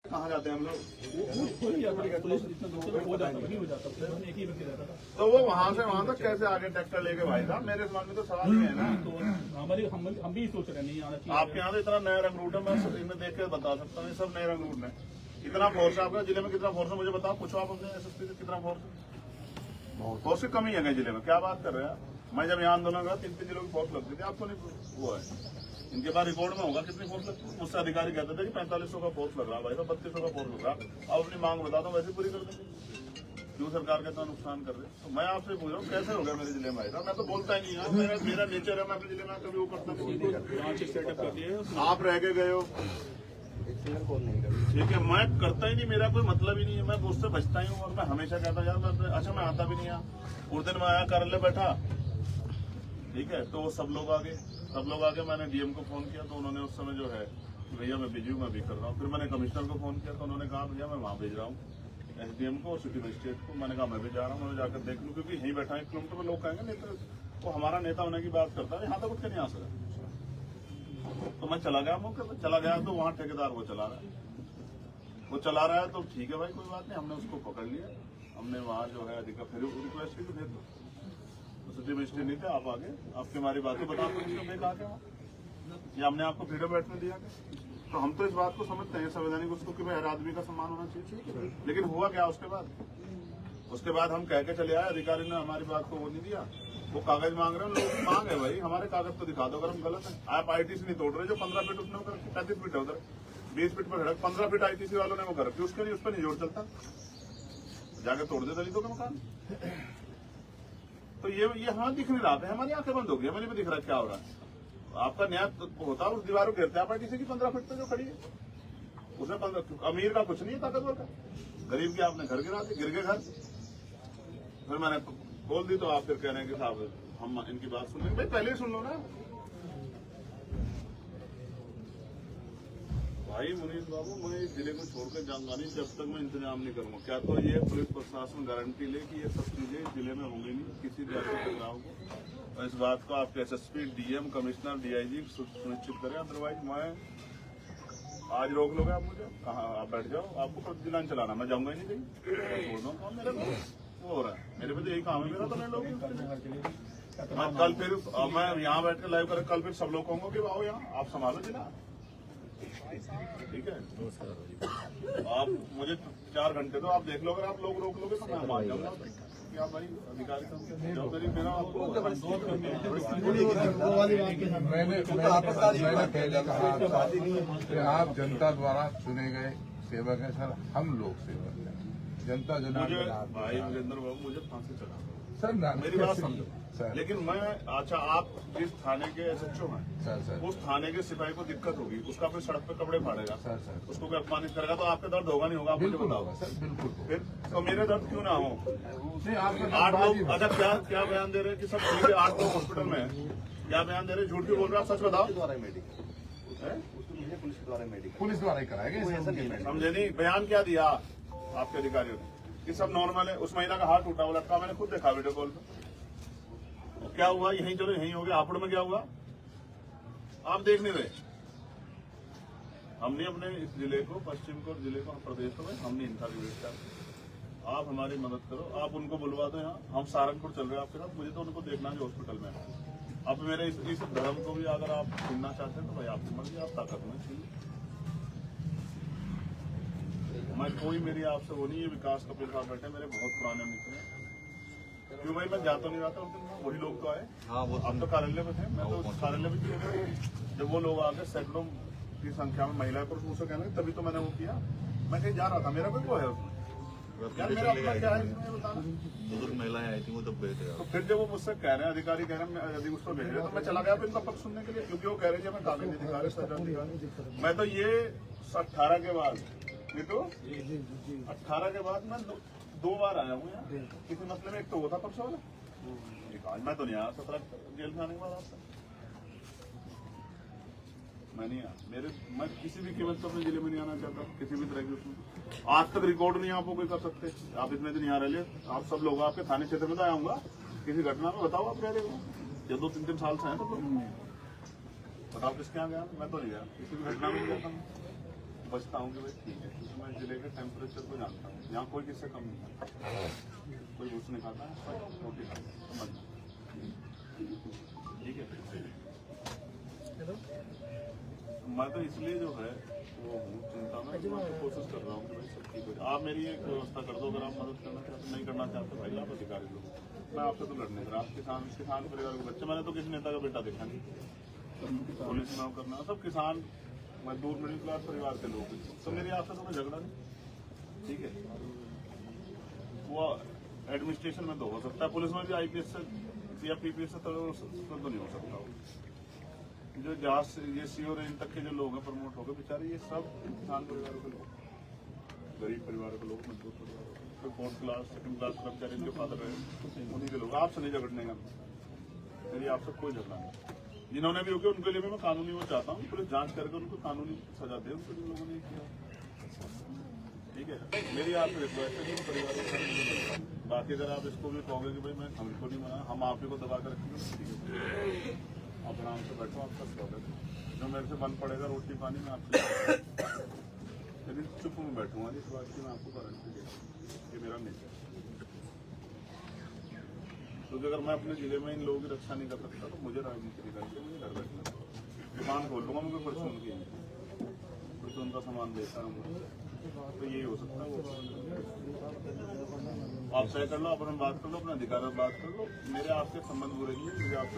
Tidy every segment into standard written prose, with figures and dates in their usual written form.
कहाँ जाते हैं हम लोग? तो वो वहाँ से वहाँ तक कैसे आगे ट्रैक्टर लेके भाई साहब? मेरे दिमाग में तो सवाल ही है ना। तो हम भी सोच रहे नहीं आना चाहिए। आपके यहाँ तो इतना नया रंग रूट है, मैं इनमें देख के बता सकता हूँ, ये सब नए रंग रूट है। कितना फोर्स है आपका जिले में? कितना फोर्स है मुझे बताओ, पूछो आप अपने एसएसपी से, कितना फोर्स है? फोर्स की कमी है जिले में, क्या बात कर रहे हैं आप? मैं जब यहाँ आंदोलन का 3 जिलों की फोर्स लगती थी, आपको नहीं वो है? इनके पास रिकॉर्ड में होगा कितनी फोर्स लगती है। मुझसे अधिकारी कहते थे कि 4500 का फोर्स लग रहा है भाई, 3200 का फोर्स लग रहा है। अब अपनी मांग बता दो, वैसे पूरी कर देंगे। क्यों सरकार का इतना नुकसान कर रहे हैं? तो मैं आपसे पूछ रहा हूँ कैसे हो गया मेरे जिले में भाई साहब? मैं तो बोलता ही नहीं है, मेरा नेचर है, मैं अपने जिले में कभी वो करता नहीं। आप रह के गए हो, ठीक है, मैं करता ही नहीं, मेरा कोई मतलब ही नहीं है, मैं उससे बचता ही हूँ। और मैं हमेशा कहता हूँ यार मैं अच्छा मैं आता भी नहीं यहाँ। उस दिन मैं आया कार्यालय बैठा, ठीक है, तो वो सब लोग आगे मैंने डीएम को फोन किया तो उन्होंने उस समय जो है भैया मैं बिजी हूँ, मैं भी कर रहा हूँ। फिर मैंने कमिश्नर को फोन किया तो उन्होंने कहा भैया मैं वहाँ भेज रहा हूँ एसडीएम को और सिटी मजिस्ट्रेट को। मैंने कहा मैं भी जा रहा हूँ, मैं जाकर देख लूँ, क्योंकि यहीं बैठा 1 किलोमीटर में लोग कहेंगे नहीं तो वो हमारा नेता होने की बात करता है, यहाँ तक उठ के नहीं आ सकता। तो मैं चला गया मौके पर, चला गया तो वहाँ ठेकेदार वो चला रहा है, तो ठीक है भाई कोई बात नहीं, हमने उसको पकड़ लिया। हमने वहाँ जो है अधिकार फिर रिक्वेस्ट की तो भेज दो, सिटी मजिस्ट्रेट नहीं थे, आप आगे आपकी हमारी बातें बता या हमने आपको फ्रीडम बैठने दिया। तो हम तो इस बात को समझते हैं संवैधानिक उसको कि भाई हर आदमी का सम्मान होना चाहिए, लेकिन हुआ क्या उसके बाद हम कह के चले आए, अधिकारी ने हमारी बात को वो नहीं दिया, वो कागज मांग रहे हैं। लोग मांग है भाई, हमारे कागज तो दिखा दो अगर हम गलत है। आप आईटीसी नहीं तोड़ रहे, जो 15 फीट उसने उधर 35 फीट है, उधर 20 फीट पर सड़क, 15 फीट आईटीसी वालों ने वो कर रखी, उसके लिए उस पर नहीं जोड़ चलता, जाके तोड़ दे दलितों का मकान। तो ये हमें दिख नहीं रहा था, हमारी आंखें बंद हो गई, हमें नहीं दिख रहा क्या हो रहा है। आपका न्याय होता उस दीवार को घेरते आप आईटीसी की 15 फीट पे जो खड़ी है, उसमें 15 अमीर का कुछ नहीं है ताकतवर का, गरीब के आपने घर गिरा दिए, गिर गए घर। फिर मैंने बोल दी तो आप फिर कह रहे हैं कि साहब हम इनकी बात सुन लेंगे। भाई पहले ही सुन लो ना भाई। मुनीष बाबू मैं इस जिले को छोड़कर जाऊंगा नहीं जब तक मैं इंतजाम नहीं करूंगा। क्या तो ये पुलिस प्रशासन गारंटी ले कि ये सब चीजें इस जिले में होंगी नहीं किसी जाति के टकराव को। और इस बात को आपके एसएसपी, डीएम, कमिश्नर, डीआईजी सुनिश्चित करें। अदरवाइज मैं आज रोक लोगे आप मुझे, कहाँ आप बैठ जाओ, आपको प्रतिदिन चलाना, मैं जाऊंगा ही नहीं कहीं, छोड़ दूंगा। मेरे को वो हो रहा है, मेरे पे तो यही काम है मेरा, तो नहीं लोग मैं कल फिर मैं यहाँ बैठ कर लाइव कर, कल फिर सब लोग कहूंगा कि आओ यहाँ आप संभालो जिला, ठीक है। आप मुझे 4 घंटे तो आप देख लो, अगर आप लोग रोक लोगे तो मैं मान जाऊंगा क्या भाई अधिकारी जो मेरी मेरा आपको मैंने पहले कहा कि आप जनता द्वारा चुने गए सेवक हैं सर, हम लोग सेवक हैं, जनता मुझे भाई वीरेंद्र बाबू मुझे फांसी चढ़ा सर, मेरी बात समझो सर। लेकिन मैं अच्छा आप जिस थाने के एसएचओ हैं सर, उस थाने के सिपाही को दिक्कत होगी, उसका फिर सड़क पे कपड़े फाड़ेगा सर, उसको भी अपमानित करेगा, तो आपके दर्द होगा नहीं होगा? आप मुझे बताओ सर, बिल्कुल। फिर तो मेरे दर्द क्यों ना हो? नहीं, आप 8 लोग अच्छा क्या बयान दे रहे हैं कि सब ठीक है, 8 लोग हॉस्पिटल में है, क्या बयान दे रहे हैं? झूठ क्यों बोल रहे हैं आप? सच बताओ। पुलिस द्वारा ही कराएगा, समझे नहीं? बयान क्या दिया आपके अधिकारियों ने कि सब नॉर्मल है? उस महिला का हाथ टूटा, वो लटका, मैंने खुद देखा वीडियो कॉल पे। क्या हुआ? यहीं चलो यहीं हो गया। हापुड़ में क्या हुआ आप देख नहीं रहे? हमने अपने इस जिले को, पश्चिम को, जिले को, प्रदेश में हमने इंटरव्यूट किया। आप हमारी मदद करो, आप उनको बुलवा दो यहाँ, हम सहारनपुर चल रहे हैं आपके साथ। मुझे तो उनको देखना है जो हॉस्पिटल में है। अब मेरे इस धर्म को भी अगर आप सुनना चाहते हैं तो भाई आपकी मर्जी, आप ताकत में छीनिए। मैं कोई मेरी आपसे वो नहीं है। विकास कपिल साहब बैठे मेरे बहुत पुराने मित्र हैं। क्यों भाई मैं जाता नहीं रहता, उस दिन वही लोग तो आए। हाँ, वो अब तो कार्यालय में थे, मैं तो कार्यालय में थी। जब वो लोग आके सैकड़ों की संख्या में महिला पुरुष मुझसे कहने, तभी तो मैंने वो किया। मैं कहीं जा रहा था, मेरा कोई वो है उसमें यार, मेरा अपना क्या है बताना। बुजुर्ग महिलाएं आई थी वो तब गए थे। तो फिर जब वो मुझसे कह रहे हैं, अधिकारी कह रहे हैं यदि उसको भेज रहे, तो मैं चला गया इनका पक्ष सुनने के लिए, क्योंकि वो कह रहे थे मैं कागज नहीं दिखा रहे। मैं तो ये 18 के बाद, ये तो 18 के बाद मैं 2 बार आया हूँ यहाँ किसी मसले में। एक तो वो था परसों वाला, आज मैं तो नहीं आया 17 जेल में आने के बाद आपसे मैं नहीं आया। मैं किसी भी कीमत पर अपने जिले में नहीं आना चाहता, किसी भी तरह की उसमें। आज तक रिकॉर्ड नहीं आपको कोई कर सकते। आप इतने दिन यहाँ रह ले, आप सब लोग आपके थाने क्षेत्र में तो आया हूँगा, किसी घटना में बताओ आप रह रहे हो, या 2-3 साल से हैं तो बताओ किसके यहाँ गया? मैं तो नहीं गया, किसी भी घटना में गया था, बचता हूँ कि भाई ठीक है। मैं जिले के टेम्परेचर को जानता हूँ। यहाँ कोई किससे कम नहीं खाता, कोई घूस नहीं खाता, सब रोटी खाता है, समझना। ठीक है, मैं तो इसलिए जो है वो हूँ चिंता में, मैं तो कोशिश कर रहा हूँ कि भाई सब ठीक हो जाए। आप मेरी एक व्यवस्था कर दो, अगर आप मदद करना चाहते, नहीं करना चाहते भाई आप अधिकारी लोग, मैं आपसे तो लड़ने आप किसान परिवार के बच्चे, मैंने तो किसी नेता का बेटा देखा नहीं पुलिस में करना, सब किसान मजदूर मिडिल क्लास परिवार के लोग, तो मेरी आपसे तो कोई झगड़ा नहीं। ठीक है, वो एडमिनिस्ट्रेशन में तो हो सकता है, पुलिस में भी IPS से या PPS से तो नहीं हो सकता। जो जहाँ से ये CO रेंज तक के जो लोग हैं प्रमोट हो गए बेचारे, ये सब किसान परिवारों के लोग, गरीब परिवारों के लोग, मजदूर परिवारों के, कोई 4th क्लास 2nd क्लास कर्मचारी इनके फादर रहे, उन्हीं के लोग। आपसे नहीं झगड़ने का, मेरी आपसे कोई झगड़ा नहीं। जिन्होंने भी हो गया उनके लिए भी मैं कानूनी वो चाहता हूँ, पुलिस जांच करके उनको कानूनी सजा दे, उनको जिन लोगों ने किया। ठीक है, मेरी आपसे रिक्वेस्ट है कि परिवार को, बाकी अगर आप इसको भी कहोगे कि भाई मैं हमको नहीं मना, हम आप ही को दबा कर रखेंगे, आप आराम से बैठो, आपका स्वागत है। जो मेरे से बन पड़ेगा रोटी पानी में आपसे, लेकिन चुप में बैठूंगा इस बात की, मैं आपको गारंटी देता हूँ, ये मेरा नेचर। क्योंकि अगर मैं अपने जिले में इन लोगों की रक्षा नहीं कर सकता तो मुझे राजनीति नहीं करनी, मुझे घर बैठना, दुकान खोल लूंगा, मुझे परचून की परचून का सामान देता हूँ, तो यही हो सकता है। आप तय कर लो, अपने बात कर लो, अपने अधिकार में बात कर लो, मेरे आपसे संबंध बुरे नहीं है, मुझे आपसे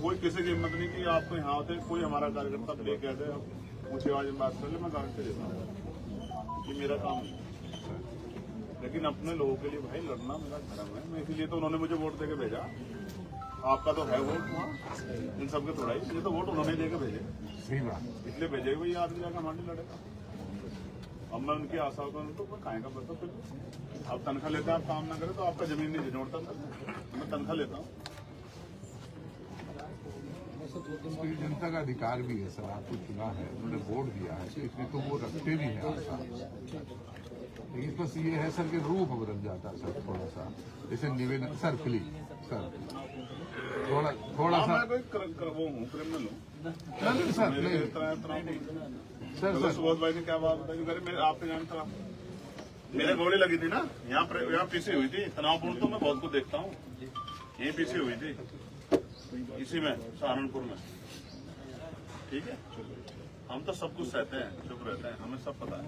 कोई किसी की हिम्मत नहीं कि आपको यहाँ होते कोई हमारा कार्यकर्ता लेके आ जाए ऊंची आवाज में बात कर ले, मैं गारंटी देता हूँ कि मेरा काम है। लेकिन अपने लोगों के लिए भाई लड़ना मेरा धर्म है, मैं इसीलिए तो उन्होंने मुझे वोट देके भेजा। आपका तो है वोट वहाँ, इन सबके थोड़ा ही, ये तो वोट उन्होंने देके भेजे, सही बात, इसलिए भेजे भाई आदमी जाकर हमारे लड़ेगा। अब मैं उनकी आशा को तो खाए का बता, फिर आप तनख्वाह लेते हैं, आप काम ना करें तो आपका जमीन नहीं जोड़ता, मैं तनख्वाह लेता हूँ। जनता का अधिकार भी है सर, आपको चुना है, उन्होंने वोट दिया है, इसलिए तो वो रखते भी हैं आशा। लेकिन बस ये है सर कि रूप बदल जाता है सर, थोड़ा सा जैसे निवेदन सर, प्लीज सर थोड़ा सा मैं कोई वो हूँ, क्रिमिनल हूँ सर, सर सुबोध भाई ने क्या बात बताई, मेरे आपने जानता, मेरे गोली लगी थी ना, यहाँ पीसी हुई थी, तनावपूर्ण तो मैं बहुत कुछ देखता हूँ, यही पीसी हुई थी इसी में सहारनपुर में। ठीक है, हम तो सब कुछ सहते हैं, चुप रहते हैं, हमें सब पता है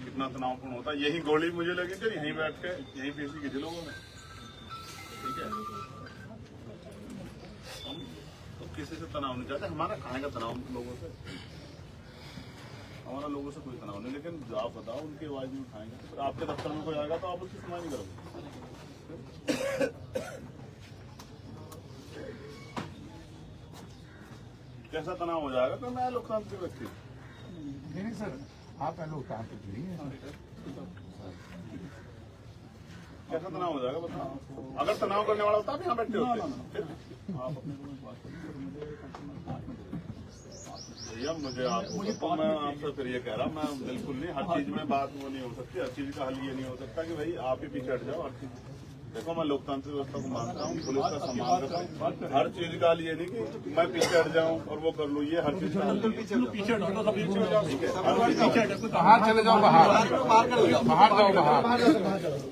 कितना तनावपूर्ण होता है। यही गोली मुझे लगी थी, यहीं बैठ के यहीं पीसी की थी लोगों ने। ठीक है, हम तो किसी से तनाव नहीं चाहते, हमारा खाने का तनाव लोगों से, हमारा लोगों से कोई तनाव नहीं। लेकिन आप बताओ, उनकी आवाज नहीं उठाएंगे, फिर आपके दफ्तर में कोई आएगा तो आप उसकी सुनवाई नहीं करोगे। कैसा तनाव हो जाएगा? तो मैं लोकतांत्रिक व्यक्ति नहीं सर, आप लोकतांत्रिक नहीं है, कैसा तनाव हो जाएगा बताओ? अगर तनाव करने वाला होता आप यहाँ बैठे होते। भैया मुझे आपको मैं आपसे फिर ये कह रहा हूँ, मैं बिल्कुल नहीं, हर चीज में बात वो नहीं हो सकती, हर चीज का हल ये नहीं हो सकता कि भाई आप ही पीछे हट जाओ। हर चीज देखो, मैं लोकतांत्रिक व्यवस्था को मानता हूँ, पुलिस का सम्मान करता हूँ, हर चीज का हल ये नहीं कि मैं पीछे हट जाऊँ और वो कर लूँ, ये हर चीज का हल नहीं है। पीछे हटो, बाहर चले जाओ, बाहर जाओ, बाहर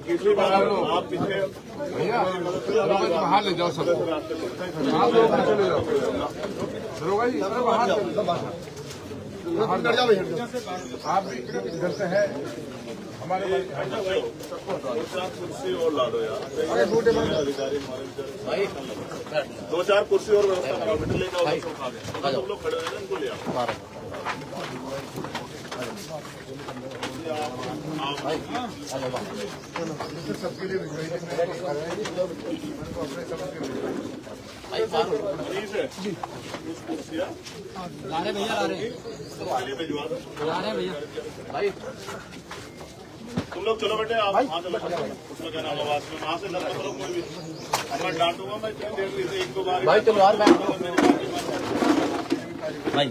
किसी बार आप पीछे भैया बाहर ले जाओ सबको, आप लोग चले जाओ, दरोगा जी बाहर आप भी इधर से है हमारे 2-4 कुर्सी और ला दो यार, अधिकारी हमारे 2-4 कुर्सी और व्यवस्था कराओ, बेटे लेकर आओ, सब लोग खड़े हो जाए, उनको ले आओ। सबके लिए ला रहे भैया, ला रहे भिजवा दो, ला रहे भैया भाई। तुम लोग चलो बेटे, आप वहाँ चलो, उसमें क्या नाम आवाज में वहाँ से लड़का करो, कोई भी अब मैं डांटूंगा, मैं इतनी देर से 1-2 बार भाई चलो यार, मैं भाई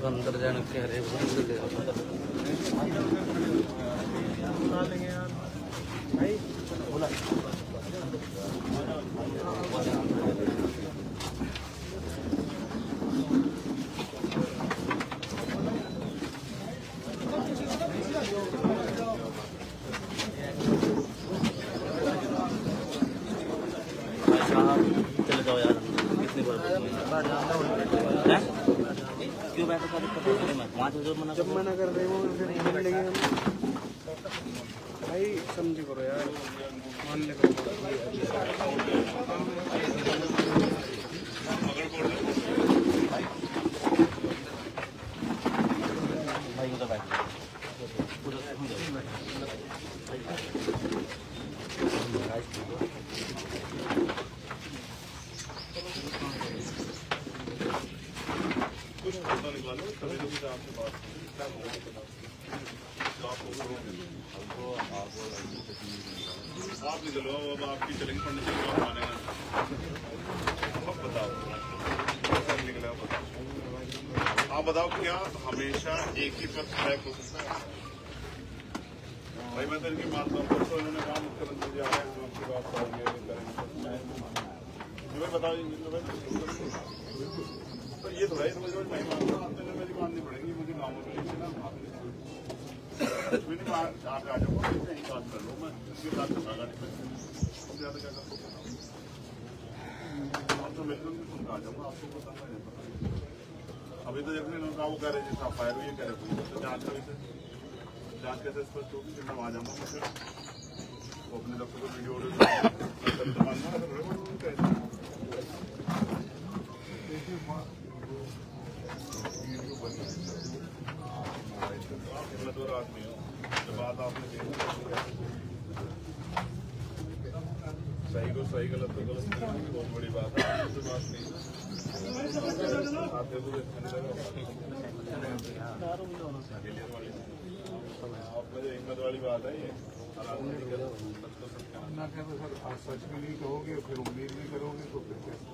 अंदर जाने के हरे चले जाओ यार कितनी बार क्यों बैठा था मैं 5 बजे मना जब मना कर रहे हो फिर मिल लेंगे हम भाई समझ करो यार मान ले भाई उधर बैठ कुछ फोटो निकालो तभी तो आपसे बात आप निकलो अब आपकी चलेंगे पढ़ने से क्या मानेगा अब बताओ सब निकला आप बताओ क्या हमेशा एक ही पर ट्रैक हो सकता है भाई मैं तो इनकी मानता हूँ तो इन्होंने कहा मुख्यमंत्री जी आए तो आपकी बात करेंगे बताओ तो ये थोड़ा ही समझ लो मैं मानता हूँ आपने मेरी माननी पड़ेगी मुझे गाँव में ना आप आ जाओ यही बात कर लो मैं इसके साथ गाड़ी में ज़्यादा क्या कर सकता आप तो बिल्कुल भी सुनता आ जाऊँगा आपको बताऊँगा नहीं पता अभी तो देखने लोग वो कह रहे जैसे आप फायर हुई कह रहे तो जाँच का विषय जाँच कैसे स्पष्ट होगी फिर मैं आ जाऊँगा मैं फिर वो अपने दफ्तर को वीडियो हिम्मतवर आदमी हो बात आपने सही को सही गलत को गलत बहुत बड़ी बात है तो बात नहीं आपने जो हिम्मत वाली बात है ये ना कहो सर आज सच भी नहीं कहोगे फिर उम्मीद नहीं करोगे तो फिर कैसे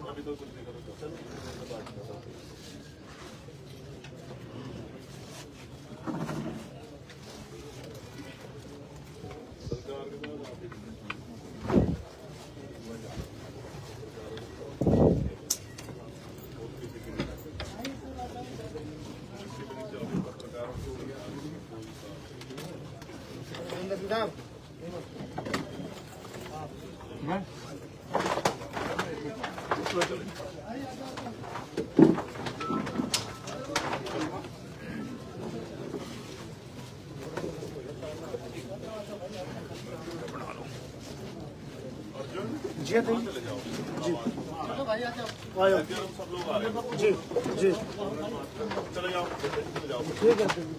अभी तो कुछ नहीं करो सरकार के बाद आप जी चले जाओ जी आयो सब लोग आ रहे हैं जी जी चले जाओ ठीक है भैया